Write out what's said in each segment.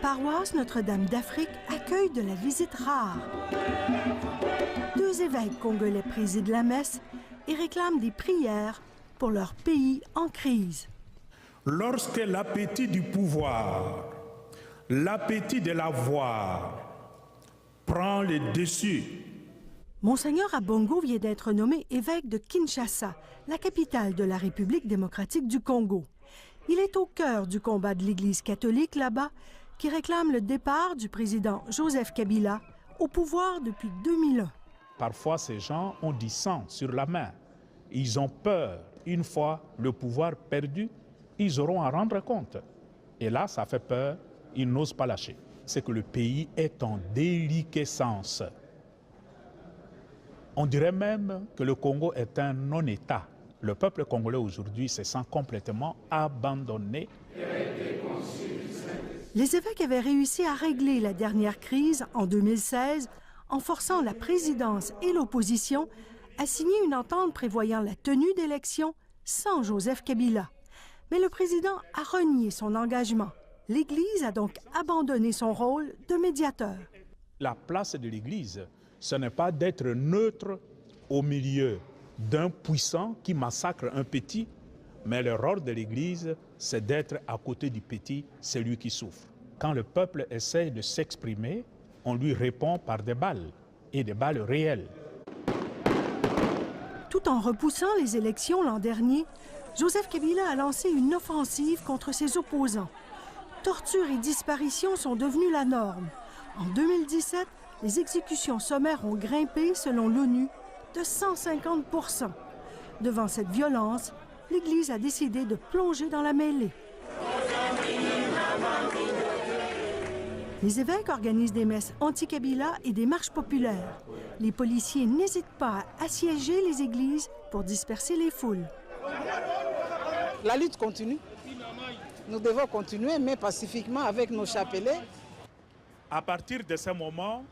paroisse Notre-Dame d'Afrique accueille de la visite rare. 2 évêques congolais président la messe et réclament des prières pour leur pays en crise. Lorsque l'appétit du pouvoir, l'appétit de l'avoir prend le dessus. Monseigneur Abongo vient d'être nommé évêque de Kinshasa, la capitale de la République démocratique du Congo. Il est au cœur du combat de l'Église catholique là-bas, qui réclame le départ du président Joseph Kabila au pouvoir depuis 2001. Parfois, ces gens ont du sang sur la main. Ils ont peur. Une fois le pouvoir perdu, ils auront à rendre compte. Et là, ça fait peur. Ils n'osent pas lâcher. C'est que le pays est en déliquescence. On dirait même que le Congo est un non-État. Le peuple congolais aujourd'hui se sent complètement abandonné. Les évêques avaient réussi à régler la dernière crise en 2016 en forçant la présidence et l'opposition à signer une entente prévoyant la tenue d'élections sans Joseph Kabila. Mais le président a renié son engagement. L'Église a donc abandonné son rôle de médiateur. La place de l'Église, ce n'est pas d'être neutre au milieu d'un puissant qui massacre un petit, mais le rôle de l'Église, c'est d'être à côté du petit, celui qui souffre. Quand le peuple essaie de s'exprimer, on lui répond par des balles, et des balles réelles. Tout en repoussant les élections l'an dernier, Joseph Kabila a lancé une offensive contre ses opposants. Torture et disparitions sont devenues la norme. En 2017, les exécutions sommaires ont grimpé, selon l'ONU, de 150 %. Devant cette violence, l'Église a décidé de plonger dans la mêlée. Les évêques organisent des messes anti-Kabila et des marches populaires. Les policiers n'hésitent pas à assiéger les églises pour disperser les foules. La lutte continue. Nous devons continuer, mais pacifiquement avec nos chapelets. À partir de ce moment,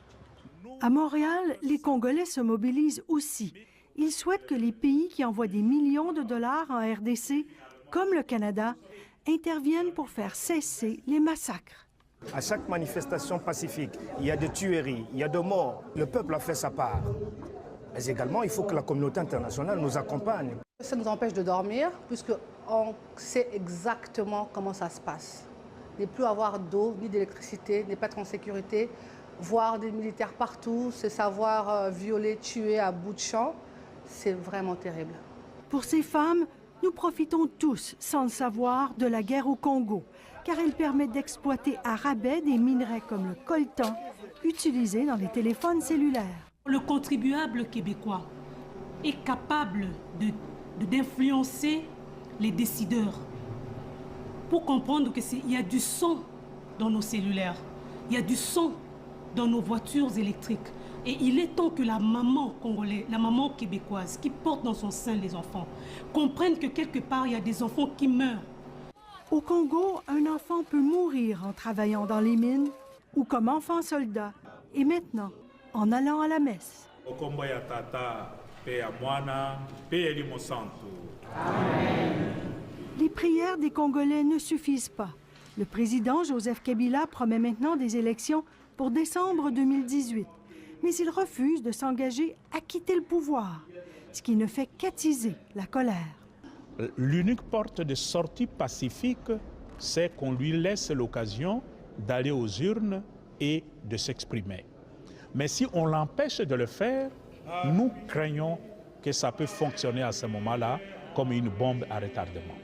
À Montréal, les Congolais se mobilisent aussi. Ils souhaitent que les pays qui envoient des millions de dollars en RDC, comme le Canada, interviennent pour faire cesser les massacres. À chaque manifestation pacifique, il y a des tueries, il y a des morts. Le peuple a fait sa part. Mais également, il faut que la communauté internationale nous accompagne. Ça nous empêche de dormir, puisqu'on sait exactement comment ça se passe. Ne plus avoir d'eau ni d'électricité, ne pas être en sécurité, voir des militaires partout, se savoir violer, tuer à bout de champ, c'est vraiment terrible. Pour ces femmes, nous profitons tous, sans le savoir, de la guerre au Congo, car elle permet d'exploiter à rabais des minerais comme le coltan, utilisés dans les téléphones cellulaires. Le contribuable québécois est capable d'influencer les décideurs pour comprendre qu'il y a du son dans nos cellulaires, il y a du son dans nos voitures électriques. Et il est temps que la maman congolaise, la maman québécoise qui porte dans son sein les enfants, comprenne que quelque part, il y a des enfants qui meurent. Au Congo, un enfant peut mourir en travaillant dans les mines ou comme enfant soldat, et maintenant, en allant à la messe. Les prières des Congolais ne suffisent pas. Le président Joseph Kabila promet maintenant des élections pour décembre 2018. Mais il refuse de s'engager à quitter le pouvoir, ce qui ne fait qu'attiser la colère. L'unique porte de sortie pacifique, c'est qu'on lui laisse l'occasion d'aller aux urnes et de s'exprimer. Mais si on l'empêche de le faire, nous craignons que ça peut fonctionner à ce moment-là comme une bombe à retardement.